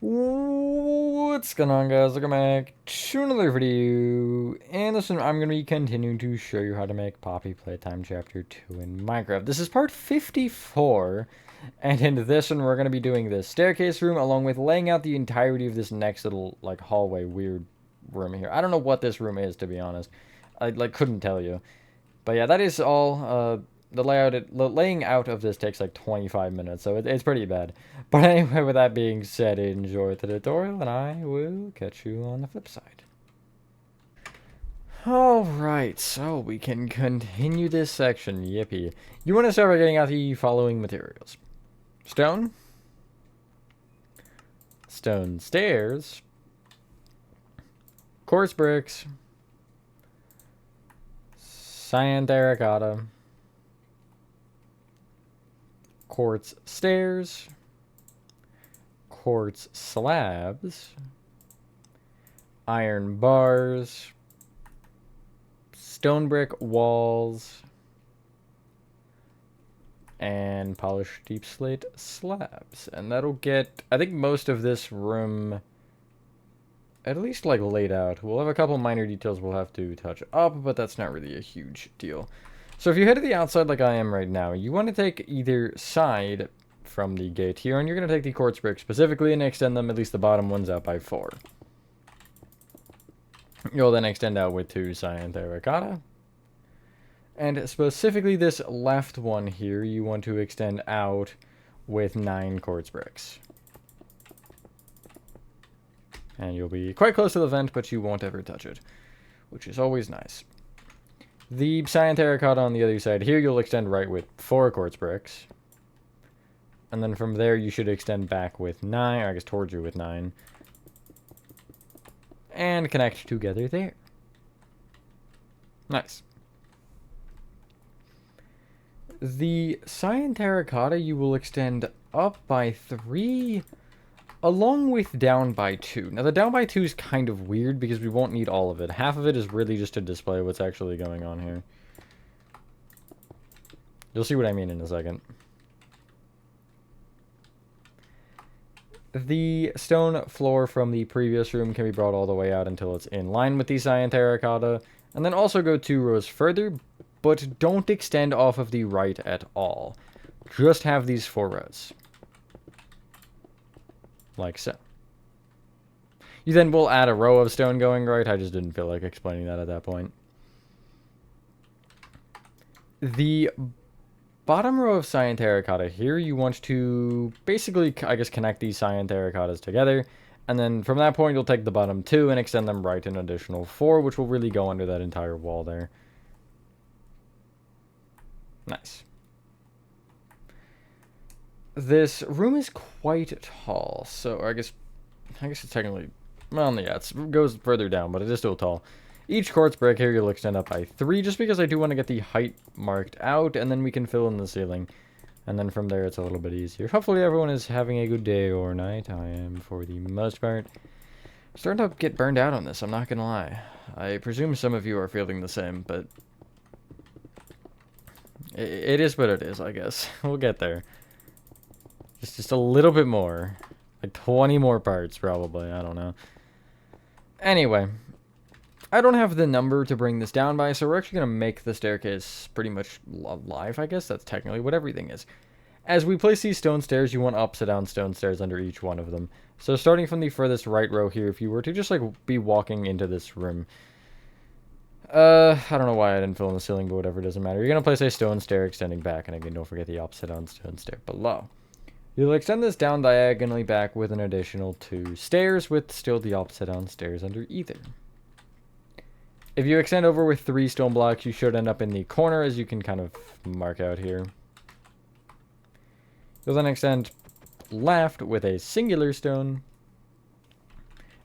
What's going on, guys? Welcome back to another video. And this one, I'm going to be continuing to show you how to make Poppy Playtime Chapter 2 in Minecraft. This is part 54, and in this one, we're going to be doing this staircase room along with laying out the entirety of this next little, like, hallway weird room here. I don't know what this room is, to be honest. I, couldn't tell you. But yeah, that is all. The laying out of this takes like 25 minutes, so it's pretty bad. But anyway, with that being said, enjoy the tutorial, and I will catch you on the flip side. Alright, so we can continue this section, yippee. You want to start by getting out the following materials. Stone. Stone stairs. Quartz bricks. Cyan terracotta. Quartz stairs, quartz slabs, iron bars, stone brick walls, and polished deep slate slabs. And that'll get, I think, most of this room at least like laid out. We'll have a couple minor details we'll have to touch up, but that's not really a huge deal. So if you head to the outside like I am right now, you want to take either side from the gate here, and you're going to take the quartz bricks specifically and extend them, at least the bottom ones, out by 4. You'll then extend out with 2 cyan terracotta. And specifically this left one here, you want to extend out with 9 quartz bricks. And you'll be quite close to the vent, but you won't ever touch it, which is always nice. The cyan terracotta on the other side here, you'll extend right with 4 quartz bricks. And then from there, you should extend back with 9, or I guess towards you with 9. And connect together there. Nice. The cyan terracotta, you will extend up by 3, along with down by 2. Now, the down by 2 is kind of weird because we won't need all of it. Half of it is really just to display what's actually going on here. You'll see what I mean in a second. The stone floor from the previous room can be brought all the way out until it's in line with the cyan terracotta. And then also go 2 rows further, but don't extend off of the right at all. Just have these 4 rows. Like so. You then will add a row of stone going right. I just didn't feel like explaining that at that point. The bottom row of cyan terracotta here, you want to basically, I guess, connect these cyan terracottas together. And then from that point, you'll take the bottom 2 and extend them right an additional 4, which will really go under that entire wall there. Nice. This room is quite tall, so I guess it's technically, well, yeah, it goes further down, but it is still tall. Each quartz brick here you'll extend up by 3, just because I do want to get the height marked out, and then we can fill in the ceiling. And then from there, it's a little bit easier. Hopefully everyone is having a good day or night. I am, for the most part. Starting to get burned out on this, I'm not gonna lie. I presume some of you are feeling the same, but it is what it is, I guess. We'll get there. Just a little bit more. Like 20 more parts, probably. I don't know. Anyway. I don't have the number to bring this down by, so we're actually going to make the staircase pretty much live, I guess. That's technically what everything is. As we place these stone stairs, you want upside down stone stairs under each one of them. So starting from the furthest right row here, if you were to just like be walking into this room. I don't know why I didn't fill in the ceiling, but whatever, it doesn't matter. You're going to place a stone stair extending back, and again, don't forget the upside down stone stair below. You'll extend this down diagonally back with an additional 2 stairs, with still the upside down stairs under either. If you extend over with 3 stone blocks, you should end up in the corner, as you can kind of mark out here. You'll then extend left with a singular stone,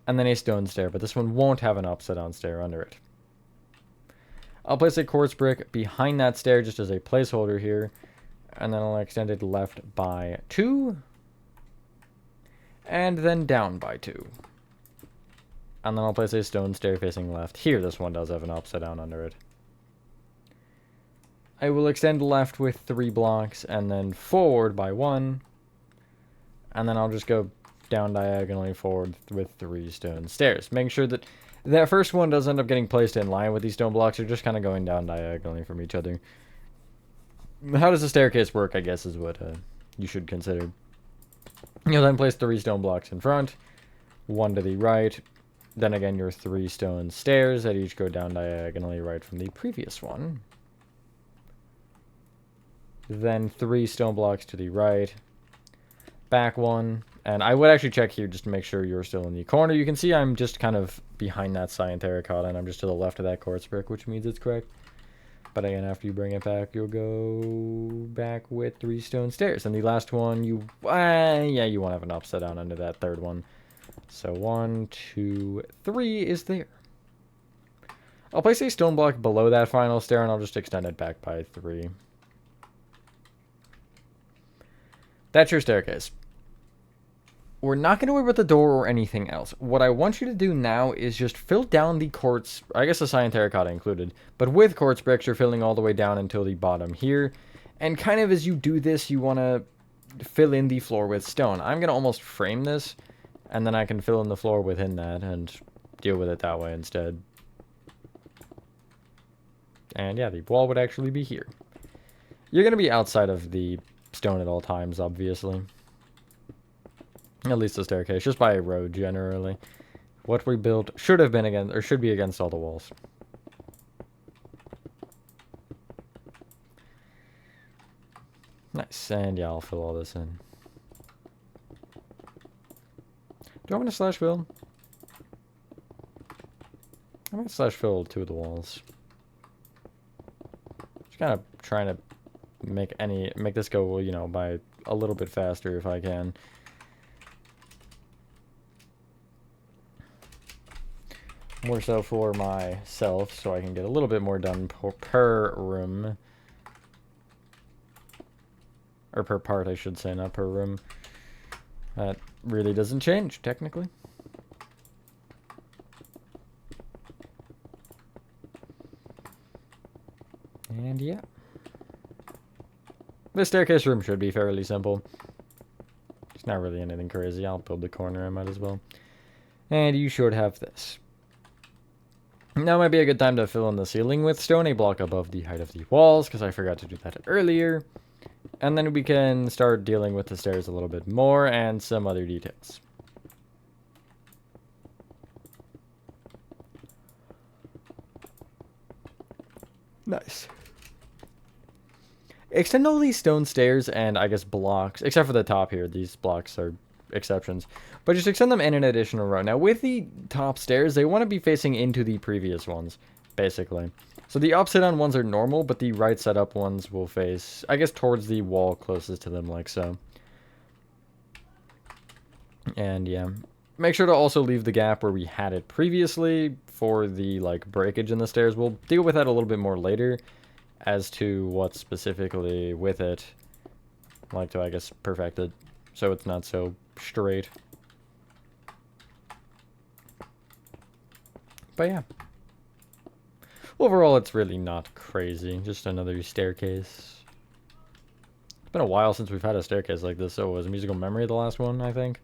and then a stone stair, but this one won't have an upside down stair under it. I'll place a quartz brick behind that stair just as a placeholder here, and then I'll extend it left by 2, and then down by 2. And then I'll place a stone stair facing left. Here, this one does have an upside down under it. I will extend left with 3 blocks and then forward by 1. And then I'll just go down diagonally forward with 3 stone stairs. Making sure that that first one does end up getting placed in line with these stone blocks. They're just kind of going down diagonally from each other. How does the staircase work, I guess, is what you should consider. You'll then place 3 stone blocks in front, 1 to the right. Then again, your 3 stone stairs that each go down diagonally right from the previous one. Then 3 stone blocks to the right. Back 1. And I would actually check here just to make sure you're still in the corner. You can see I'm just kind of behind that cyan terracotta, and I'm just to the left of that quartz brick, which means it's correct. But again, after you bring it back, you'll go back with 3 stone stairs. And the last one, you won't have an upside down under that third one. So 1, 2, 3 is there. I'll place a stone block below that final stair, and I'll just extend it back by 3. That's your staircase. We're not going to worry about the door or anything else. What I want you to do now is just fill down the quartz, I guess the cyan terracotta included, but with quartz bricks, you're filling all the way down until the bottom here. And kind of as you do this, you want to fill in the floor with stone. I'm going to almost frame this, and then I can fill in the floor within that and deal with it that way instead. And yeah, the wall would actually be here. You're going to be outside of the stone at all times, obviously. At least the staircase, just by a road generally. What we built should have been against, or should be against all the walls. Nice, and yeah, I'll fill all this in. Do I want to slash fill? I'm gonna slash fill 2 of the walls. Just kind of trying to make this go, you know, by a little bit faster if I can. More so for myself, so I can get a little bit more done per room. Or per part, I should say, not per room. That really doesn't change, technically. And yeah. This staircase room should be fairly simple. It's not really anything crazy. I'll build the corner, I might as well. And you should have this. Now might be a good time to fill in the ceiling with stone, a block above the height of the walls, because I forgot to do that earlier. And then we can start dealing with the stairs a little bit more and some other details. Nice. Extend all these stone stairs and I guess blocks, except for the top here. These blocks are exceptions, but just extend them in an additional row. Now with the top stairs, they want to be facing into the previous ones, basically. So the upside down ones are normal, but the right side up ones will face, I guess, towards the wall closest to them, like so. And yeah, make sure to also leave the gap where we had it previously for the like breakage in the stairs. We'll deal with that a little bit more later as to what specifically with it, like to, I guess, perfect it so it's not so straight. But yeah, overall it's really not crazy, just another staircase. It's been a while since we've had a staircase like this, so it was Musical Memory the last one, I think.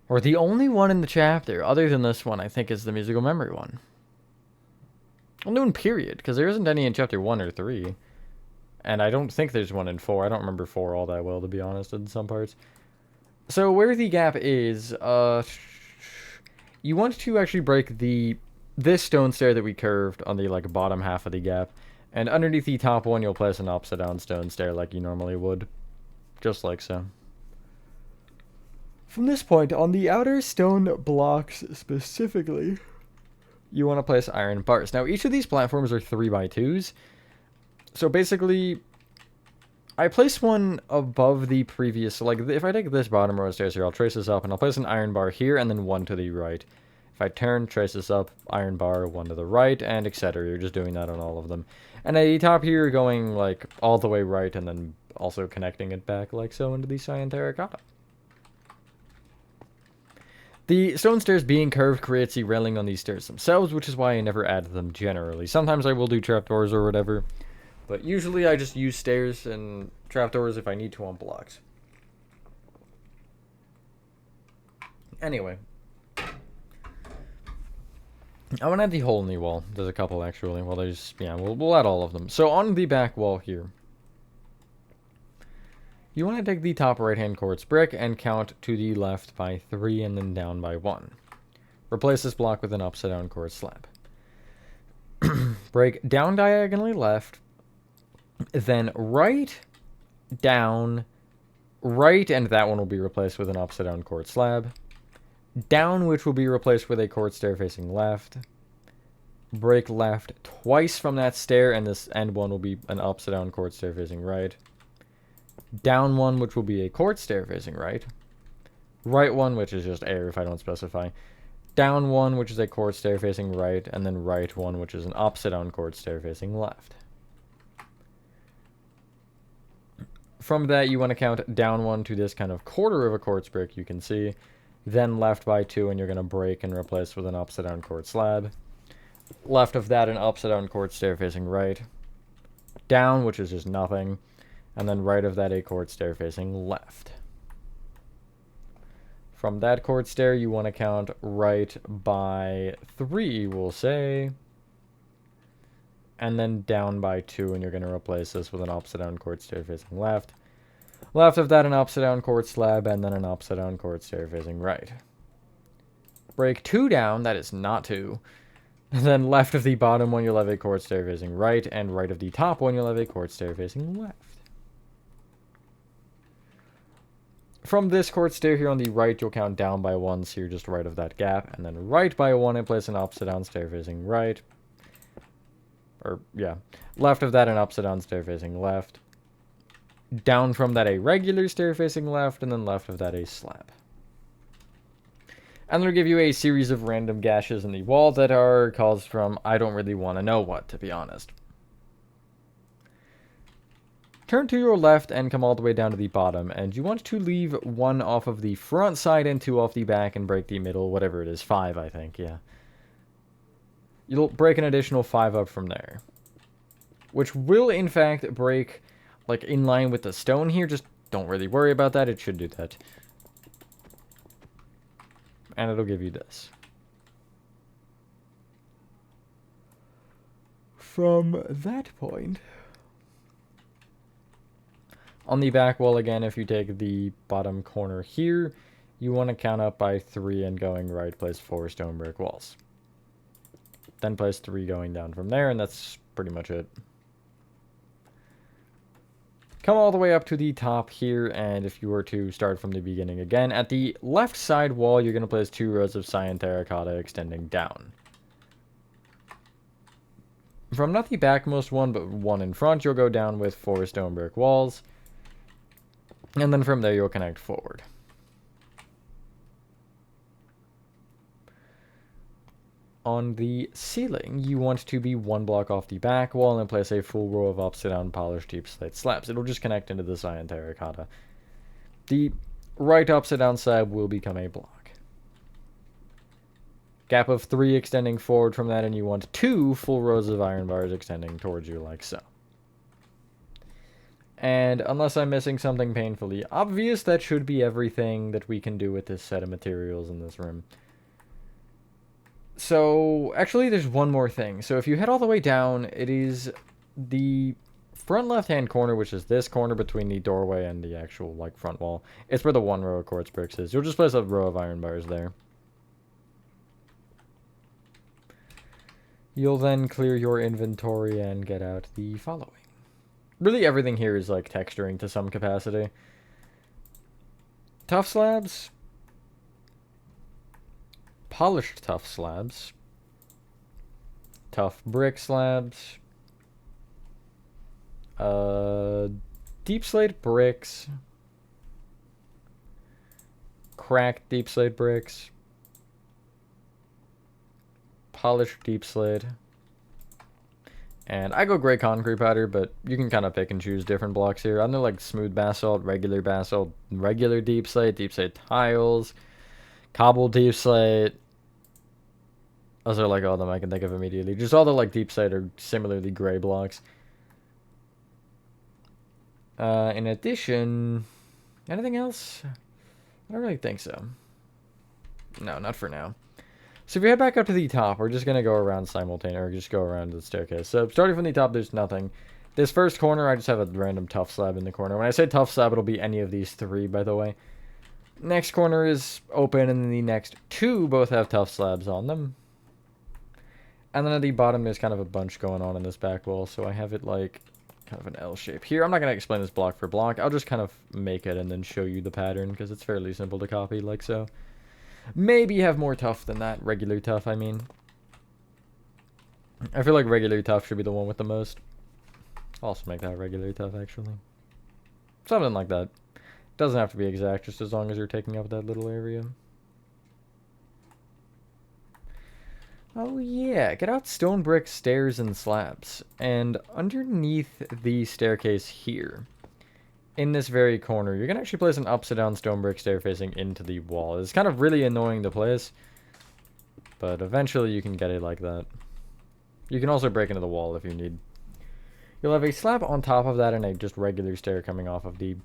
Or the only one in the chapter, other than this one, I think is the Musical Memory one. Well, no, in period, because there isn't any in chapter 1 or 3. And I don't think there's one in 4. I don't remember 4 all that well, to be honest, in some parts. So where the gap is, you want to actually break this stone stair that we curved on the like bottom half of the gap. And underneath the top one, you'll place an upside down stone stair like you normally would. Just like so. From this point, on the outer stone blocks specifically, you want to place iron bars. Now, each of these platforms are 3x2s. So basically, I place one above the previous. So like, if I take this bottom row of stairs here, I'll trace this up, and I'll place an iron bar here, and then one to the right. If I turn, trace this up, iron bar, one to the right, and etc. You're just doing that on all of them. And at the top here, you're going like all the way right, and then also connecting it back like so into the cyan terracotta. The stone stairs being curved creates the railing on these stairs themselves, which is why I never add them generally. Sometimes I will do trapdoors or whatever, but usually I just use stairs and trapdoors if I need to on blocks. Anyway. I want to add the hole in the wall. There's a couple, actually. Well, there's... Yeah, we'll add all of them. So, on the back wall here, you want to take the top right-hand quartz brick and count to the left by 3 and then down by 1. Replace this block with an upside-down quartz slab. Break down diagonally left, then right, down, right, and that one will be replaced with an upside-down quartz slab. Down, which will be replaced with a quartz stair facing left. Break left twice from that stair, and this end one will be an upside-down quartz stair facing right. Down one, which will be a quartz stair facing right. Right one, which is just air if I don't specify. Down one, which is a quartz stair facing right, and then right one, which is an upside-down quartz stair facing left. From that, you want to count down one to this kind of quarter of a quartz brick you can see. Then left by 2, and you're going to break and replace with an upside-down quartz slab. Left of that, an upside-down quartz stair facing right. Down, which is just nothing. And then right of that, a quartz stair facing left. From that quartz stair, you want to count right by 3, we'll say. And then down by 2, and you're going to replace this with an upside-down quartz stair facing left. Left of that, an upside-down quartz slab, and then an upside-down quartz stair facing right. Break 2 down, that is not 2. And then left of the bottom one, you'll have a quartz stair facing right, and right of the top one, you'll have a quartz stair facing left. From this quartz stair here on the right, you'll count down by 1, so you're just right of that gap, and then right by 1, and place an upside-down stair facing right. Or, yeah. Left of that, an upside-down stair facing left. Down from that, a regular stair facing left, and then left of that, a slab. And they'll give you a series of random gashes in the wall that are caused from I don't really want to know what, to be honest. Turn to your left and come all the way down to the bottom, and you want to leave 1 off of the front side and 2 off the back and break the middle, whatever it is, 5, I think, yeah. You'll break an additional 5 up from there. Which will, in fact, break, like, in line with the stone here. Just don't really worry about that. It should do that. And it'll give you this. From that point, on the back wall again, if you take the bottom corner here, you want to count up by 3 and going right, place 4 stone brick walls. Then place 3 going down from there, and that's pretty much it. Come all the way up to the top here, and if you were to start from the beginning again, at the left side wall, you're going to place 2 rows of cyan terracotta extending down. From not the backmost one, but one in front, you'll go down with 4 stone brick walls. And then from there, you'll connect forward. On the ceiling, you want to be 1 block off the back wall and place a full row of upside-down polished deep slate slabs. It'll just connect into the cyan terracotta. The right upside-down slab will become a block. Gap of 3 extending forward from that, and you want 2 full rows of iron bars extending towards you like so. And unless I'm missing something painfully obvious, that should be everything that we can do with this set of materials in this room. So, actually, there's one more thing. So, if you head all the way down, it is the front left-hand corner, which is this corner between the doorway and the actual, like, front wall. It's where the 1 row of quartz bricks is. You'll just place a row of iron bars there. You'll then clear your inventory and get out the following. Really, everything here is, like, texturing to some capacity. Tough slabs. Polished tough slabs. Tough brick slabs. Deep slate bricks. Cracked deep slate bricks. Polished deep slate. And I go gray concrete powder, but you can kind of pick and choose different blocks here. I'm like smooth basalt, regular deep slate tiles, cobbled deep slate. Those are like all of them I can think of immediately. Just all the like deep slate or similarly gray blocks. In addition, anything else? I don't really think so. No, not for now. So if you head back up to the top, we're just going to go around simultaneously, or just go around the staircase. So starting from the top, there's nothing. This first corner, I just have a random tough slab in the corner. When I say tough slab, it'll be any of these three, by the way. Next corner is open, and then the next two both have tough slabs on them. And then at the bottom, there's kind of a bunch going on in this back wall, so I have it like kind of an L shape here. I'm not going to explain this block for block. I'll just kind of make it and then show you the pattern, because it's fairly simple to copy, like so. Maybe have more tough than that. Regular tough, I mean. I feel like regular tough should be the one with the most. I'll also make that regular tough, actually. Something like that. Doesn't have to be exact, just as long as you're taking up that little area. Oh yeah, get out stone brick stairs and slabs. And underneath the staircase here, in this very corner, you're going to actually place an upside down stone brick stair facing into the wall. It's kind of really annoying to place, but eventually you can get it like that. You can also break into the wall if you need. You'll have a slab on top of that and a just regular stair coming off of the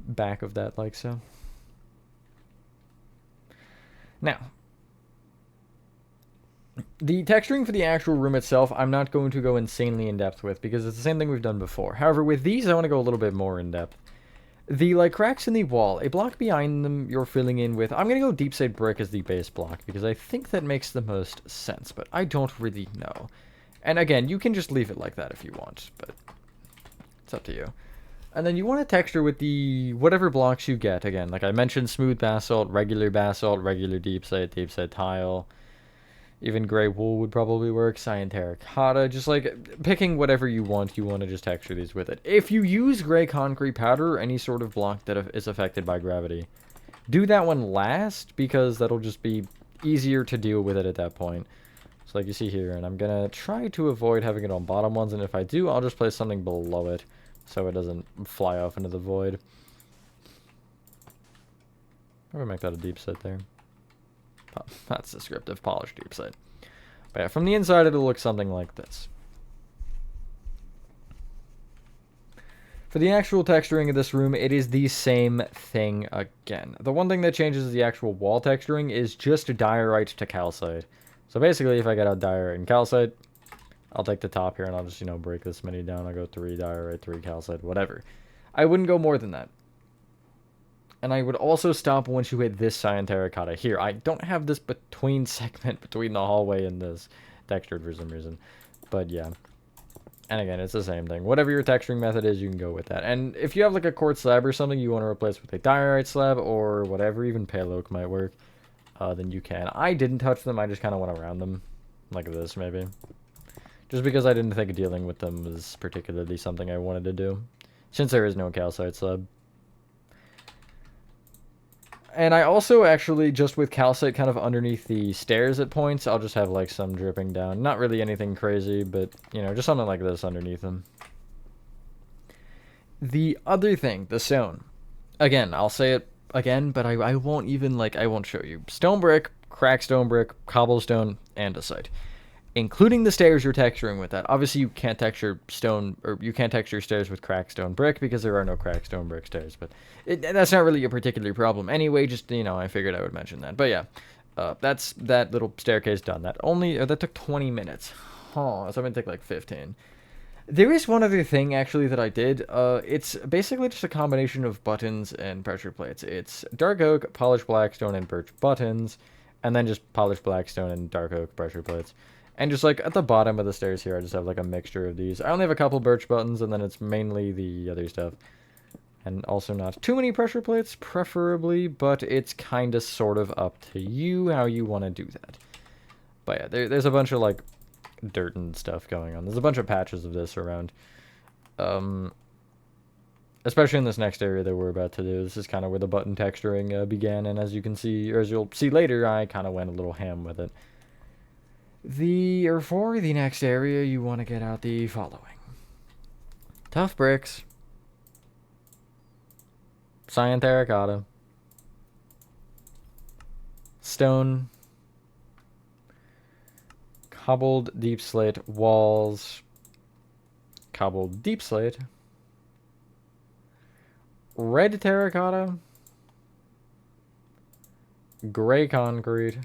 back of that, like so. Now, the texturing for the actual room itself, I'm not going to go insanely in depth with, because it's the same thing we've done before. However, with these, I want to go a little bit more in depth. The, like, cracks in the wall, a block behind them you're filling in with... I'm going to go deep slate brick as the base block, because I think that makes the most sense, but I don't really know. And again, you can just leave it like that if you want, but it's up to you. And then you want to texture with the whatever blocks you get. Again, like I mentioned, smooth basalt, regular deep slate tile. Even gray wool would probably work. Cyan terracotta. Just like picking whatever you want to just texture these with it. If you use gray concrete powder or any sort of block that is affected by gravity, do that one last, because that'll just be easier to deal with it at that point. So like you see here, and I'm going to try to avoid having it on bottom ones, and if I do, I'll just place something below it so it doesn't fly off into the void. I'm going to make that a deep set there. That's descriptive, polished deep slate. But yeah, from the inside it'll look something like this. For the actual texturing of this room, it is the same thing again. The one thing that changes the actual wall texturing is just diorite to calcite. So basically, if I get out diorite and calcite, I'll take the top here and I'll just, break this many down. I'll go 3 diorite, 3 calcite, whatever. I wouldn't go more than that. And I would also stop once you hit this cyan terracotta here. I don't have this segment between the hallway and this textured for some reason. But yeah. And again, it's the same thing. Whatever your texturing method is, you can go with that. And if you have like a quartz slab or something you want to replace with a diorite slab or whatever, even pale oak might work, then you can. I didn't touch them. I just kind of went around them. Like this, maybe. Just because I didn't think dealing with them was particularly something I wanted to do. Since there is no calcite slab. And I also actually, just with calcite kind of underneath the stairs at points, I'll just have like some dripping down. Not really anything crazy, but, just something like this underneath them. The other thing, the stone. Again, I'll say it again, but I won't even, I won't show you. Stone brick, cracked stone brick, cobblestone, andesite. Including the stairs you're texturing with that. Obviously, you can't texture stone, or you can't texture stairs with cracked stone brick because there are no cracked stone brick stairs. But that's not really a particular problem. Anyway, just, I figured I would mention that. But yeah, that's that little staircase done. That took 20 minutes. Oh, so I'm going to take like 15. There is one other thing, actually, that I did. It's basically just a combination of buttons and pressure plates. It's dark oak, polished blackstone, and birch buttons, and then just polished blackstone and dark oak pressure plates. And just like at the bottom of the stairs here, I just have like a mixture of these. I only have a couple birch buttons, and then it's mainly the other stuff. And also not too many pressure plates, preferably, but it's kind of sort of up to you how you want to do that. But yeah, there's a bunch of like dirt and stuff going on. There's a bunch of patches of this around. Especially in this next area that we're about to do. This is kind of where the button texturing began, and as you can see, or as you'll see later, I kind of went a little ham with it. For the next area, you want to get out the following. Tough bricks. Cyan terracotta. Stone. Cobbled deep slate walls. Cobbled deep slate. Red terracotta. gray concrete,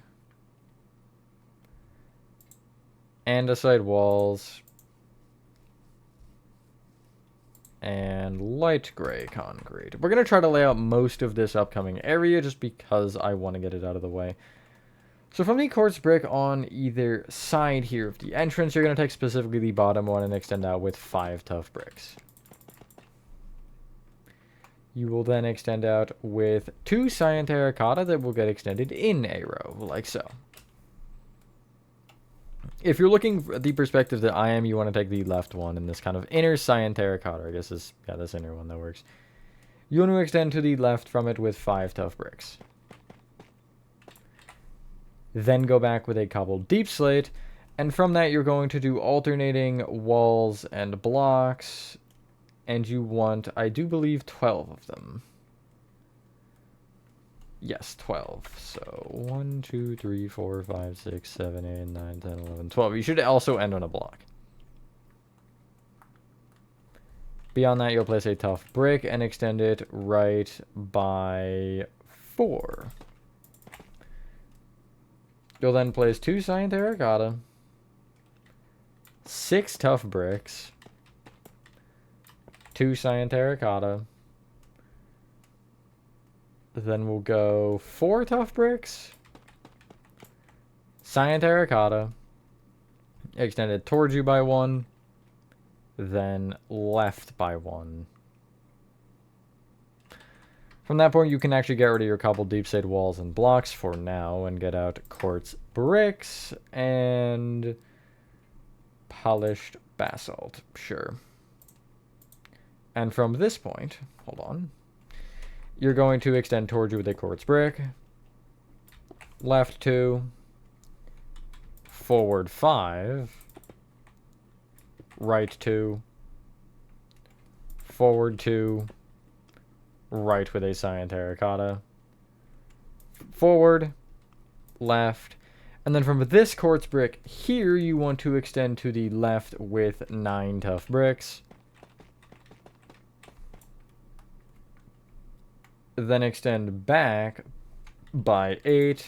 andesite walls, and light gray concrete. We're going to try to lay out most of this upcoming area just because I want to get it out of the way. So from the quartz brick on either side here of the entrance, you're going to take specifically the bottom one and extend out with 5 tough bricks. You will then extend out with 2 cyan terracotta that will get extended in a row, like so. If you're looking at the perspective that I am, you want to take the left one in this kind of inner cyan terracotta. I guess this, yeah, this inner one that works. You want to extend to the left from it with 5 tough bricks. Then go back with a cobbled deep slate, and from that you're going to do alternating walls and blocks, and you want, I do believe, 12 of them. Yes, 12. So 1, 2, 3, 4, 5, 6, 7, 8, 9, 10, 11, 12. You should also end on a block. Beyond that, you'll place a tough brick and extend it right by 4. You'll then place 2 cyan terracotta, 6 tough bricks, 2 cyan terracotta, then we'll go 4 tough bricks, cyan terracotta, extended towards you by 1, then left by 1. From that point, you can actually get rid of your cobbled deep slate walls and blocks for now and get out quartz bricks and polished basalt. Sure. And from this point, hold on, you're going to extend towards you with a quartz brick, left 2, forward 5, right 2, forward 2, right with a cyan terracotta, forward, left, and then from this quartz brick here, you want to extend to the left with 9 tough bricks, then extend back by 8,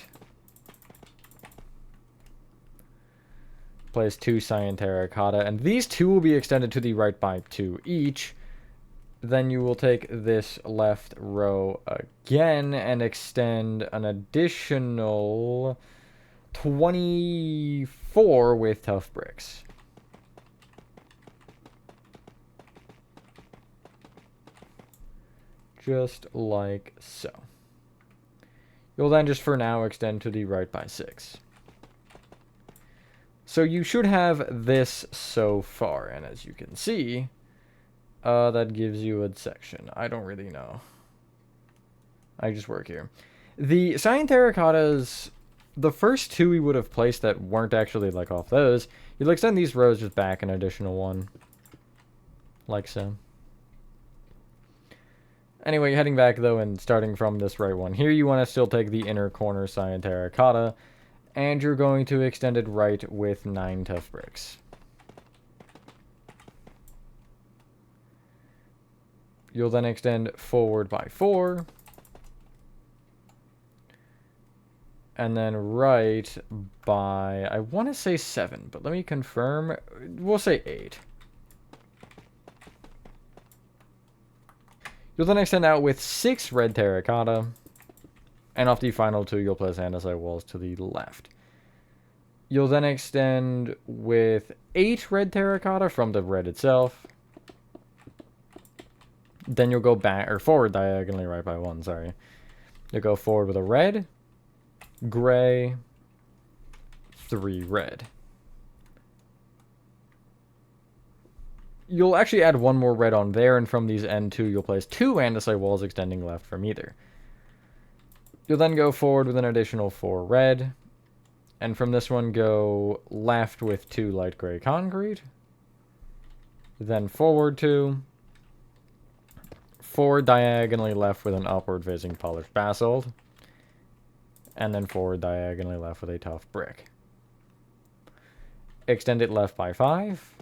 place 2 cyan terracotta, and these 2 will be extended to the right by 2 each. Then you will take this left row again and extend an additional 24 with tough bricks. Just like so. You'll then just for now extend to the right by 6. So you should have this so far, and as you can see, that gives you a section. I don't really know. I just work here. The cyan terracottas, the first 2 we would have placed that weren't actually like off those, you'll extend these rows just back an additional 1. Like so. Anyway, heading back though and starting from this right one here, you want to still take the inner corner cyan terracotta, and you're going to extend it right with 9 tough bricks. You'll then extend forward by 4. And then right by, I want to say 7, but let me confirm. We'll say 8. You'll then extend out with 6 red terracotta. And off the final 2, you'll place andesite walls to the left. You'll then extend with 8 red terracotta from the red itself. Then you'll go back, or forward diagonally right by 1, sorry. You'll go forward with a red, gray, 3 red. You'll actually add 1 more red on there, and from these end 2, you'll place 2 andesite walls extending left from either. You'll then go forward with an additional 4 red, and from this one go left with 2 light gray concrete, then forward 2, forward diagonally left with an upward facing polished basalt, and then forward diagonally left with a tough brick. Extend it left by 5,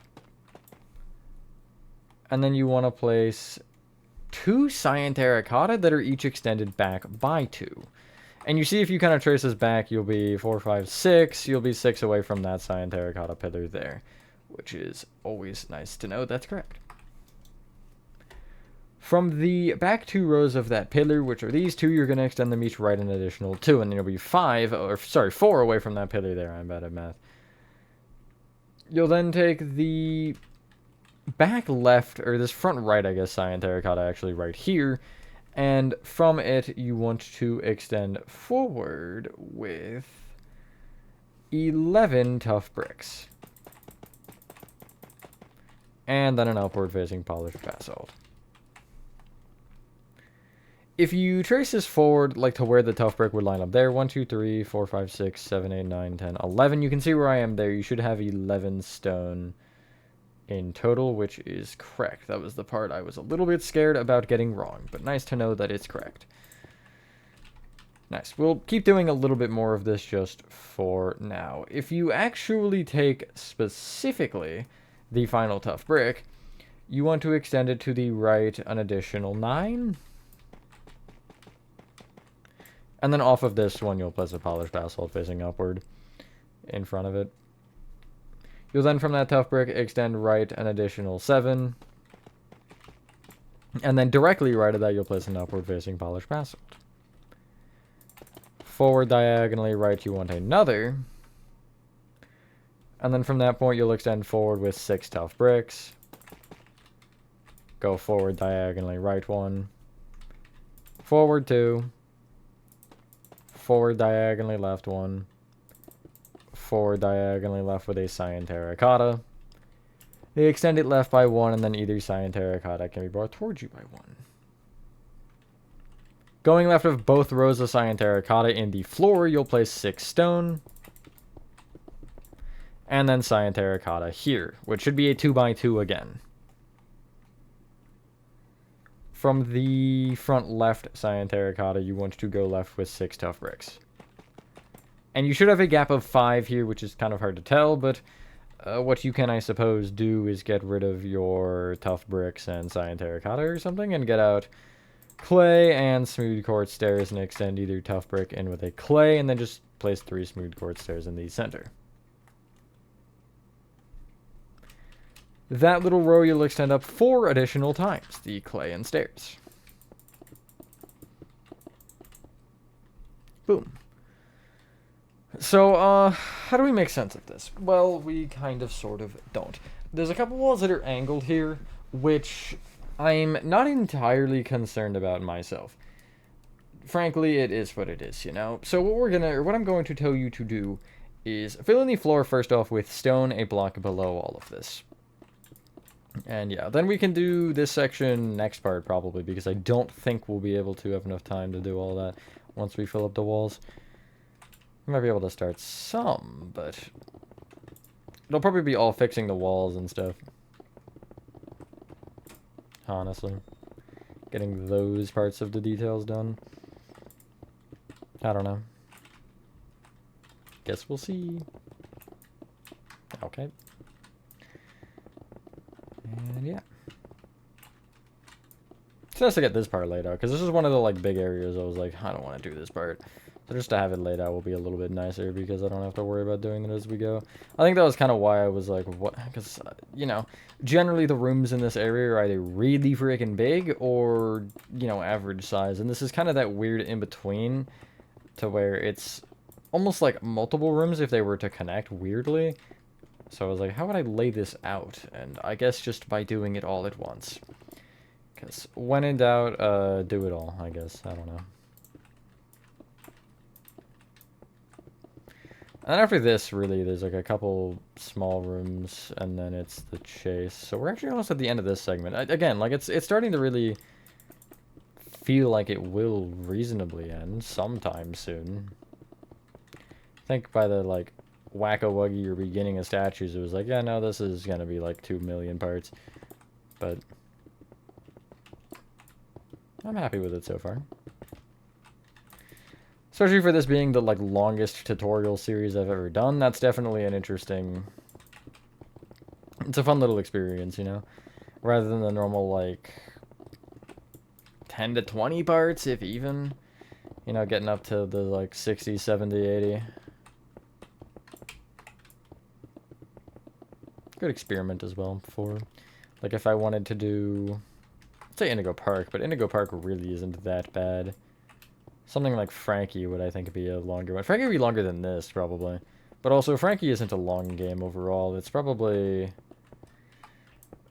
and then you want to place 2 cyan terracotta that are each extended back by 2. And you see if you kind of trace this back, you'll be 4, 5, 6. You'll be 6 away from that cyan terracotta pillar there, which is always nice to know. That's correct. From the back 2 rows of that pillar, which are these 2, you're going to extend them each right an additional 2, and then you'll be 4 away from that pillar there. I'm bad at math. You'll then take the back left, or this front right, I guess, cyan terracotta actually right here, and from it you want to extend forward with 11 tough bricks. And then an upward facing polished basalt. If you trace this forward, like to where the tough brick would line up there, 1, 2, 3, 4, 5, 6, 7, 8, 9, 10, 11. You can see where I am there. You should have 11 stone in total, which is correct. That was the part I was a little bit scared about getting wrong, but nice to know that it's correct. Nice. We'll keep doing a little bit more of this just for now. If you actually take specifically the final tough brick, you want to extend it to the right an additional 9. And then off of this one, you'll place a polished basalt facing upward in front of it. You'll then, from that tough brick, extend right an additional 7. And then directly right of that, you'll place an upward facing polished basalt. Forward diagonally right, you want another. And then from that point, you'll extend forward with 6 tough bricks. Go forward diagonally right 1. Forward 2. Forward diagonally left 1. Forward diagonally left with a cyan terracotta. They extend it left by 1, and then either cyan terracotta can be brought towards you by 1. Going left of both rows of cyan terracotta in the floor, you'll place 6 stone. And then cyan terracotta here, which should be a 2x2 again. From the front left cyan terracotta, you want to go left with 6 tough bricks. And you should have a gap of 5 here, which is kind of hard to tell, but what you can, I suppose, do is get rid of your tough bricks and cyan terracotta or something, and get out clay and smooth quartz stairs, and extend either tough brick in with a clay, and then just place 3 smooth quartz stairs in the center. That little row you'll extend up 4 additional times, the clay and stairs. Boom. So, how do we make sense of this? Well, we kind of sort of don't. There's a couple walls that are angled here, which I'm not entirely concerned about myself. Frankly, it is what it is, you know? So what I'm going to tell you to do is fill in the floor first off with stone a block below all of this. And yeah, then we can do this section next part probably, because I don't think we'll be able to have enough time to do all that once we fill up the walls. We might be able to start some, but it'll probably be all fixing the walls and stuff. Honestly. Getting those parts of the details done. I don't know. Guess we'll see. Okay. And yeah. It's nice to get this part laid out, because this is one of the like big areas I was like, I don't want to do this part. So just to have it laid out will be a little bit nicer, because I don't have to worry about doing it as we go. I think that was kind of why I was like, what? Because, you know, generally the rooms in this area are either really freaking big or, you know, average size. And this is kind of that weird in-between to where it's almost like multiple rooms if they were to connect weirdly. So I was like, how would I lay this out? And I guess just by doing it all at once. Because when in doubt, do it all, I guess. I don't know. And after this, really, there's like a couple small rooms, and then it's the chase. So we're actually almost at the end of this segment. Again, like it's starting to really feel like it will reasonably end sometime soon. I think by the like whack-a-wuggy or beginning of statues, it was like, yeah, no, this is gonna be like 2 million parts. But I'm happy with it so far. Especially for this being the like longest tutorial series I've ever done, that's definitely an interesting... It's a fun little experience, you know? Rather than the normal like 10 to 20 parts, if even. You know, getting up to the, like, 60, 70, 80. Good experiment as well for, like, if I wanted to do, let's say Indigo Park, but Indigo Park really isn't that bad. Something like Frankie would, I think, be a longer one. Frankie would be longer than this, probably. But also, Frankie isn't a long game overall. It's probably,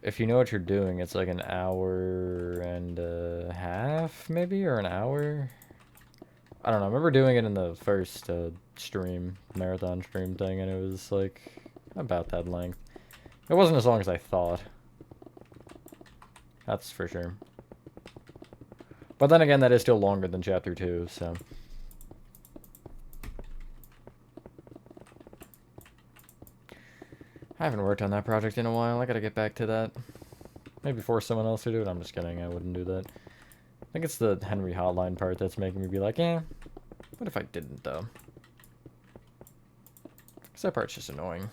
if you know what you're doing, it's like an hour and a half, maybe, or an hour? I don't know. I remember doing it in the first stream, marathon stream thing, and it was, like, about that length. It wasn't as long as I thought. That's for sure. But then again, that is still longer than Chapter 2, so... I haven't worked on that project in a while. I gotta get back to that. Maybe force someone else to do it. I'm just kidding. I wouldn't do that. I think it's the Henry Hotline part that's making me be like, eh, what if I didn't, though? Because that part's just annoying.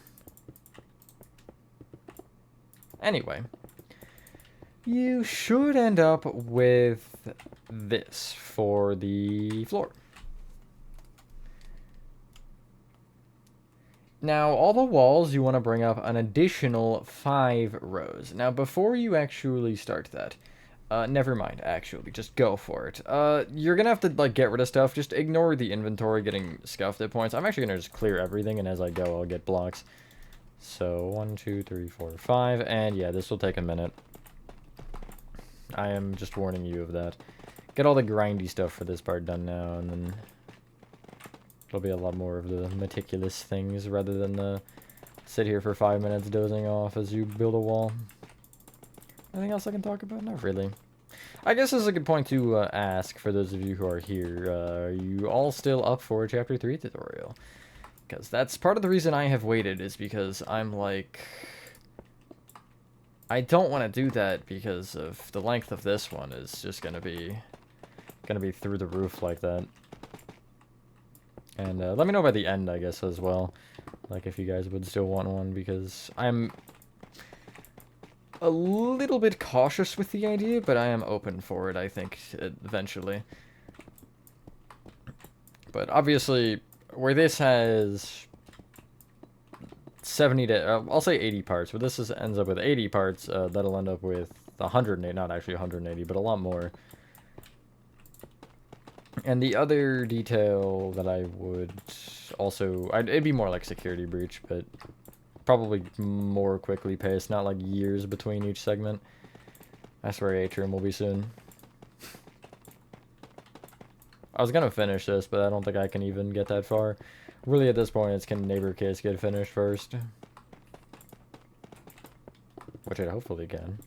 Anyway. You should end up with this for the floor. Now, all the walls, you want to bring up an additional 5 rows. Now, before you actually start that, never mind, actually, just go for it. You're gonna have to, like, get rid of stuff. Just ignore the inventory getting scuffed at points. I'm actually gonna just clear everything, and as I go, I'll get blocks. So, 1, 2, 3, 4, 5, and yeah, this will take a minute. I am just warning you of that. Get all the grindy stuff for this part done now, and then... it'll be a lot more of the meticulous things rather than the sit here for 5 minutes dozing off as you build a wall. Anything else I can talk about? Not really. I guess this is a good point to ask for those of you who are here. Are you all still up for a Chapter 3 tutorial? Because that's part of the reason I have waited, is because I'm like... I don't want to do that because of the length of this one is just gonna be through the roof like that. And let me know by the end, I guess, as well. Like, if you guys would still want one, because I'm a little bit cautious with the idea, but I am open for it, I think, eventually. But obviously, where this has 70 to, I'll say 80 parts, but this ends up with 80 parts, that'll end up with 180, not actually 180, but a lot more. And the other detail that I would also... it'd be more like security breach, but probably more quickly paced, not like years between each segment. I swear Atrium will be soon. I was gonna finish this, but I don't think I can even get that far. Really, at this point, it's can Neighbor Case get finished first? Which it hopefully can.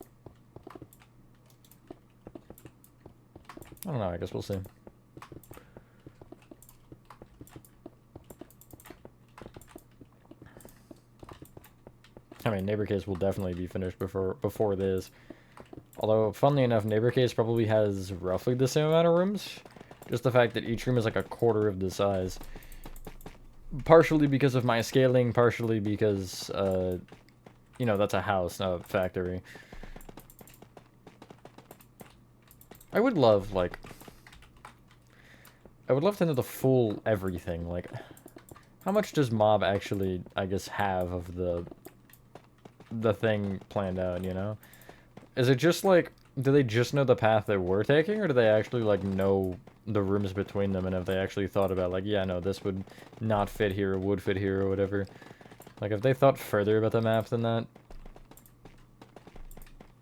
I don't know, I guess we'll see. I mean, Neighbor Case will definitely be finished before this. Although, funnily enough, Neighbor Case probably has roughly the same amount of rooms. Just the fact that each room is like a quarter of the size. Partially because of my scaling, partially because, you know, that's a house, not a factory. I would love, like... I would love to know the full everything. Like, how much does Mob actually, I guess, have of the thing planned out, you know? Is it just like, do they just know the path that we're taking, or do they actually like know the rooms between them, and have they actually thought about like, yeah, no, this would not fit here, or would fit here, or whatever? Like, have they thought further about the map than that?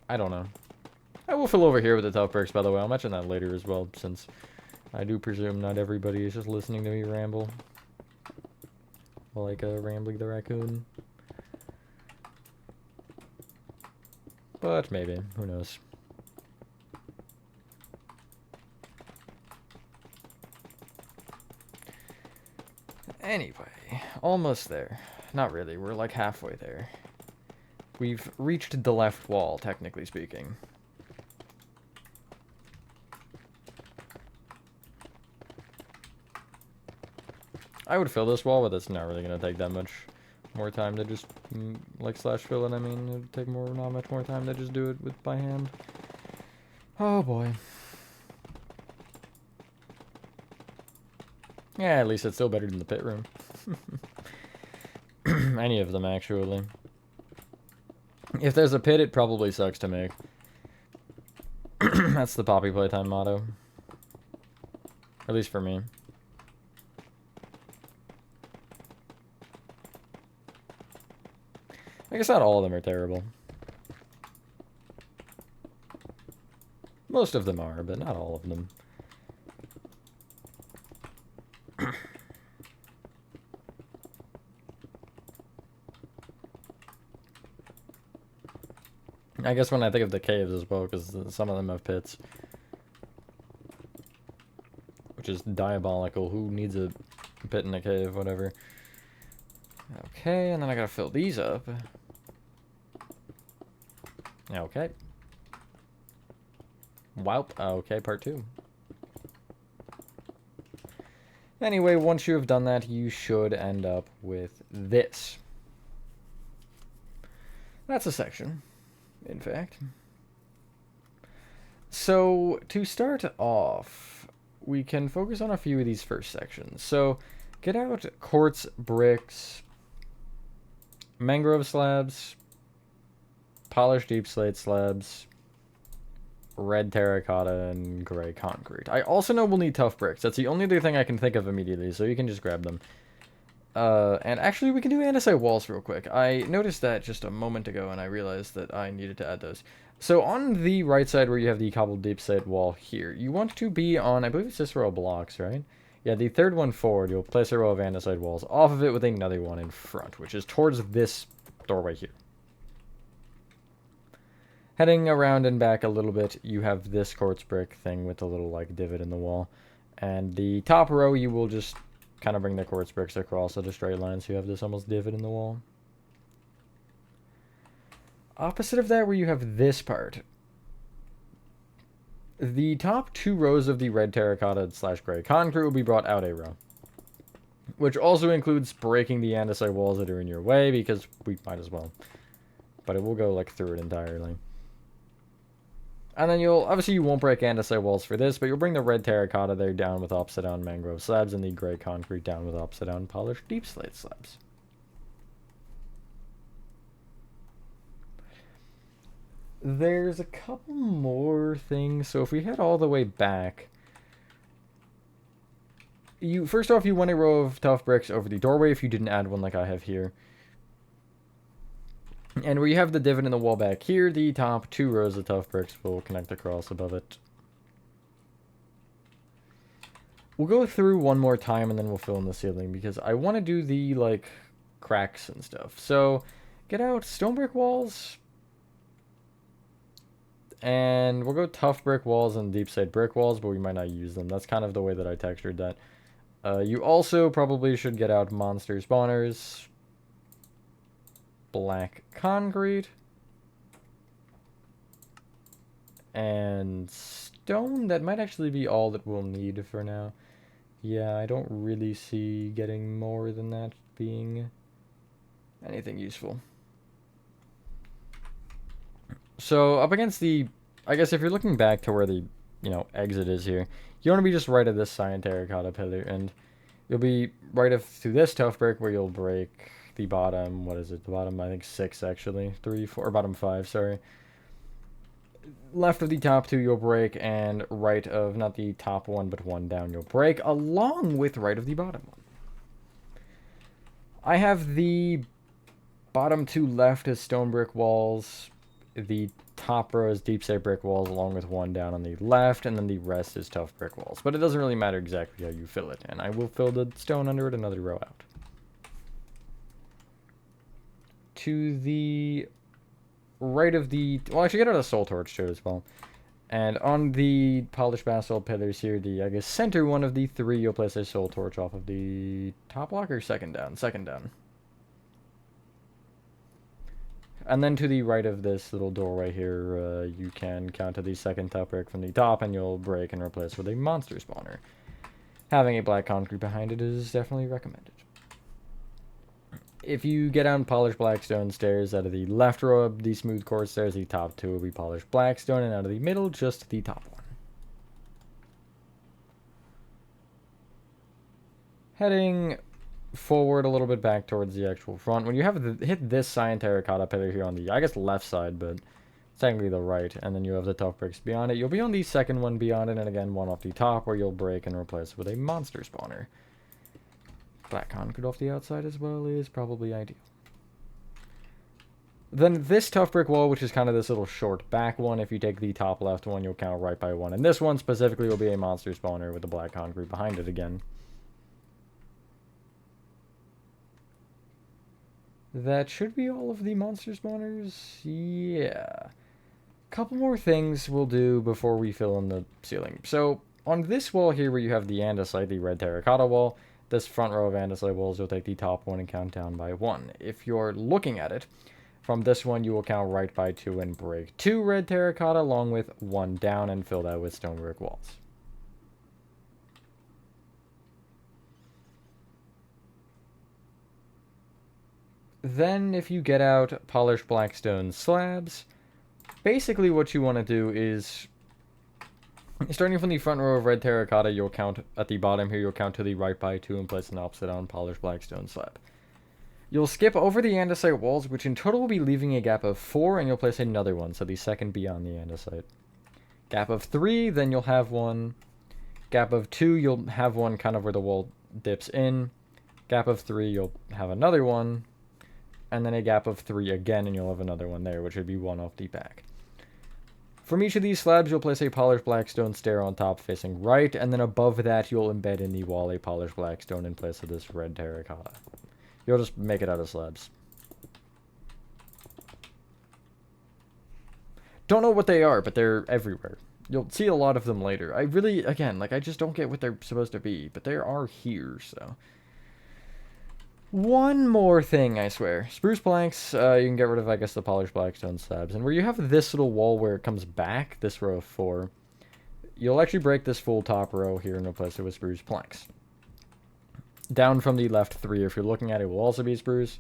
I don't know. I will fill over here with the tough perks, by the way. I'll mention that later as well, since I do presume not everybody is just listening to me ramble. Like Rambling the Raccoon. But maybe, who knows. Anyway, almost there. Not really, we're like halfway there. We've reached the left wall, technically speaking. I would fill this wall, but it's not really going to take that much more time to just, like, slash fill it. I mean, it would take not much more time to just do it by hand. Oh boy. Yeah, at least it's still better than the pit room. Any of them, actually. If there's a pit, it probably sucks to make. That's the Poppy Playtime motto. At least for me. I guess not all of them are terrible. Most of them are, but not all of them. I guess when I think of the caves as well, because some of them have pits. Which is diabolical. Who needs a pit in a cave? Whatever. Okay, and then I gotta fill these up. Okay. Wow. Okay, part 2. Anyway, once you have done that, you should end up with this. That's a section, in fact. So, to start off, we can focus on a few of these first sections. So, get out quartz bricks, mangrove slabs, polished deep slate slabs, red terracotta, and gray concrete. I also know we'll need tough bricks. That's the only other thing I can think of immediately, so you can just grab them. And actually, we can do andesite walls real quick. I noticed that just a moment ago, and I realized that I needed to add those. So on the right side where you have the cobbled deep slate wall here, you want to be on, I believe it's this row of blocks, right? Yeah, the third one forward, you'll place a row of andesite walls off of it with another one in front, which is towards this doorway here. Heading around and back a little bit, you have this quartz brick thing with a little, like, divot in the wall. And the top row, you will just kind of bring the quartz bricks across at a straight line, so you have this almost divot in the wall. Opposite of that, where you have this part, the top 2 rows of the red terracotta / gray concrete will be brought out a row. Which also includes breaking the andesite walls that are in your way, because we might as well. But it will go, like, through it entirely. And then obviously you won't break andesite walls for this, but you'll bring the red terracotta there down with upside down mangrove slabs and the gray concrete down with upside down polished deep slate slabs. There's a couple more things. So if we head all the way back, first off, you want a row of tough bricks over the doorway if you didn't add one like I have here. And where you have the divot in the wall back here, the top 2 rows of tough bricks will connect across above it. We'll go through one more time and then we'll fill in the ceiling because I want to do the, like, cracks and stuff. So, get out stone brick walls. And we'll go tough brick walls and deep slate brick walls, but we might not use them. That's kind of the way that I textured that. You also probably should get out monster spawners. Black concrete. And stone. That might actually be all that we'll need for now. Yeah, I don't really see getting more than that being anything useful. So, up against the... I guess if you're looking back to where the, exit is here, you want to be just right at this cyan terracotta pillar, and you'll be right up to this tough brick where you'll break the bottom, what is it? The bottom, I think 6, actually. 3, 4, or bottom 5, sorry. Left of the top 2 you'll break, and right of, not the top one, but one down you'll break, along with right of the bottom one. I have the bottom 2 left as stone brick walls, the top row is deep slate brick walls, along with one down on the left, and then the rest is tough brick walls. But it doesn't really matter exactly how you fill it, and I will fill the stone under it another row out. To the right of the... Well, actually, get out a soul torch too as well. And on the polished basalt pillars here, I guess, center one of the 3, you'll place a soul torch off of the top block or second down? Second down. And then to the right of this little doorway here, you can count to the second top brick from the top, and you'll break and replace with a monster spawner. Having a black concrete behind it is definitely recommended. If you get on polished black stone stairs out of the left row of the smooth quartz stairs, the top 2 will be polished black stone, and out of the middle, just the top one. Heading forward a little bit back towards the actual front. When you have hit this cyan terracotta pillar here on the, I guess, left side, but technically the right, and then you have the tough bricks beyond it, you'll be on the second one beyond it, and again, one off the top, where you'll break and replace with a monster spawner. Black concrete off the outside as well is probably ideal. Then this tough brick wall, which is kind of this little short back one, if you take the top left one, you'll count right by one. And this one specifically will be a monster spawner with the black concrete behind it again. That should be all of the monster spawners. Yeah. Couple more things we'll do before we fill in the ceiling. So on this wall here where you have the andesite, the red terracotta wall, this front row of andesite walls, you'll take the top one and count down by one. If you're looking at it, from this one you will count right by two and break two red terracotta along with one down and fill that with stone brick walls. Then if you get out polished black stone slabs, basically what you want to do is, starting from the front row of red terracotta, you'll count at the bottom here, you'll count to the right by two and place an opposite on polished black stone slab. You'll skip over the andesite walls, which in total will be leaving a gap of 4, and you'll place another one, so the second beyond the andesite. Gap of 3, then you'll have one. Gap of 2, you'll have one kind of where the wall dips in. Gap of 3, you'll have another one. And then a gap of 3 again, and you'll have another one there, which would be one off the back. From each of these slabs, you'll place a polished black stone stair on top facing right, and then above that, you'll embed in the wall a polished black stone in place of this red terracotta. You'll just make it out of slabs. Don't know what they are, but they're everywhere. You'll see a lot of them later. I really, again, like, I just don't get what they're supposed to be, but they are here, so. One more thing, I swear. Spruce planks, you can get rid of, I guess, the polished blackstone slabs. And where you have this little wall where it comes back, this row of 4, you'll actually break this full top row here and replace it with spruce planks. Down from the left 3, if you're looking at it, will also be spruce.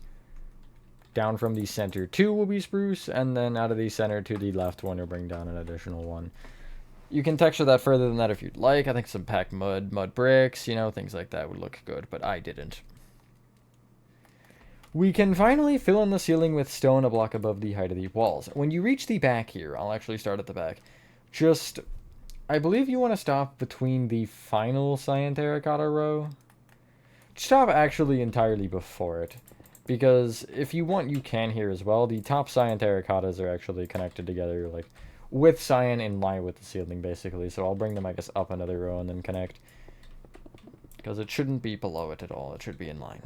Down from the center 2 will be spruce, and then out of the center to the left 1, you'll bring down an additional 1. You can texture that further than that if you'd like. I think some packed mud bricks, you know, things like that would look good, but I didn't. We can finally fill in the ceiling with stone a block above the height of the walls. When you reach the back here, I'll actually start at the back. Just, I believe you want to stop between the final cyan terracotta row. Stop actually entirely before it. Because if you want, you can here as well. The top cyan terracottas are actually connected together, like, with cyan in line with the ceiling, basically. So I'll bring them, I guess, up another row and then connect. Because it shouldn't be below it at all. It should be in line.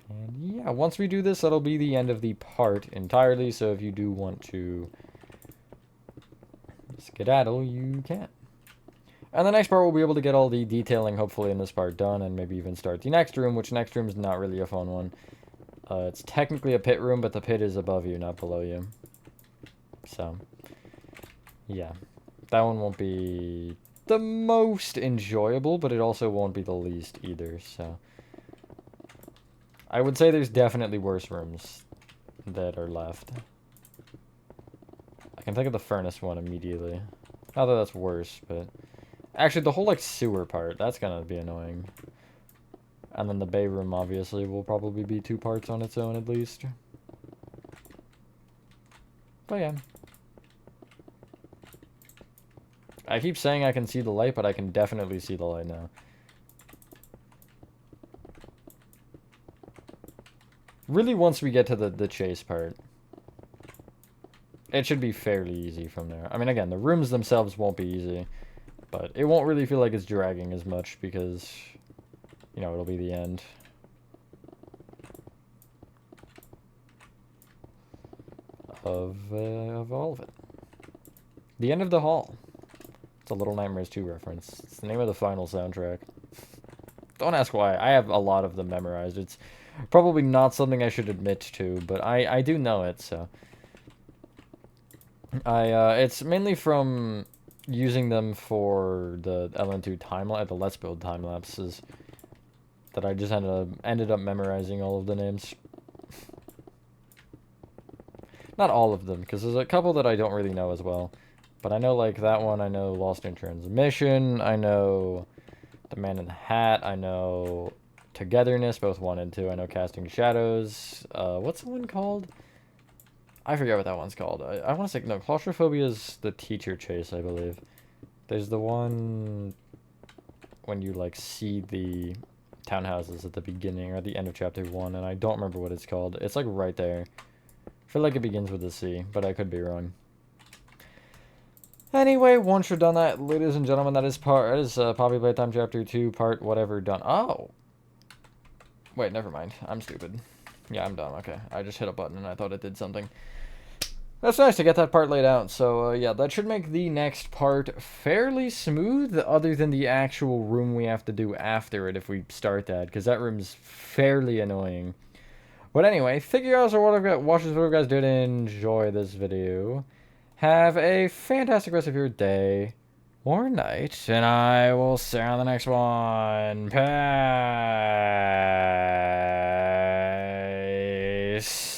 And yeah, once we do this, that'll be the end of the part entirely. So if you do want to skedaddle, you can. And the next part, we'll be able to get all the detailing, hopefully, in this part done, and maybe even start the next room, which next room is not really a fun one. It's technically a pit room, but the pit is above you, not below you. So, yeah. That one won't be the most enjoyable, but it also won't be the least either, so. I would say there's definitely worse rooms that are left. I can think of the furnace one immediately. Not that that's worse, but... Actually, the whole, like, sewer part, that's gonna be annoying. And then the bay room, obviously, will probably be 2 parts on its own, at least. But yeah. I keep saying I can see the light, but I can definitely see the light now. Really, once we get to the chase part, it should be fairly easy from there. I mean, again, the rooms themselves won't be easy. But it won't really feel like it's dragging as much because, you know, it'll be the end. Of all of it. The end of the hall. It's a Little Nightmares 2 reference. It's the name of the final soundtrack. Don't ask why. I have a lot of them memorized. It's probably not something I should admit to, but I do know it, so. It's mainly from using them for the LN2 timeline, the Let's Build time lapses, that I just ended up memorizing all of the names. Not all of them, because there's a couple that I don't really know as well. But I know, like, that one, I know Lost in Transmission, I know The Man in the Hat, I know. Togetherness, both 1 and 2. I know Casting Shadows. What's the one called? I forget what that one's called. I want to say, no, Claustrophobia is the teacher chase, I believe. There's the one when you, like, see the townhouses at the beginning or the end of chapter 1, and I don't remember what it's called. It's, like, right there. I feel like it begins with a C, but I could be wrong. Anyway, once you're done that, ladies and gentlemen, that is Poppy Playtime Chapter 2, part whatever done. Oh! Wait, never mind. I'm stupid. Yeah, I'm done. Okay. I just hit a button and I thought it did something. That's nice to get that part laid out. So, yeah, that should make the next part fairly smooth, other than the actual room we have to do after it if we start that, because that room's fairly annoying. But anyway, thank you guys for watching this video, guys. Did enjoy this video. Have a fantastic rest of your day or night, and I will see you on the next one. Peace.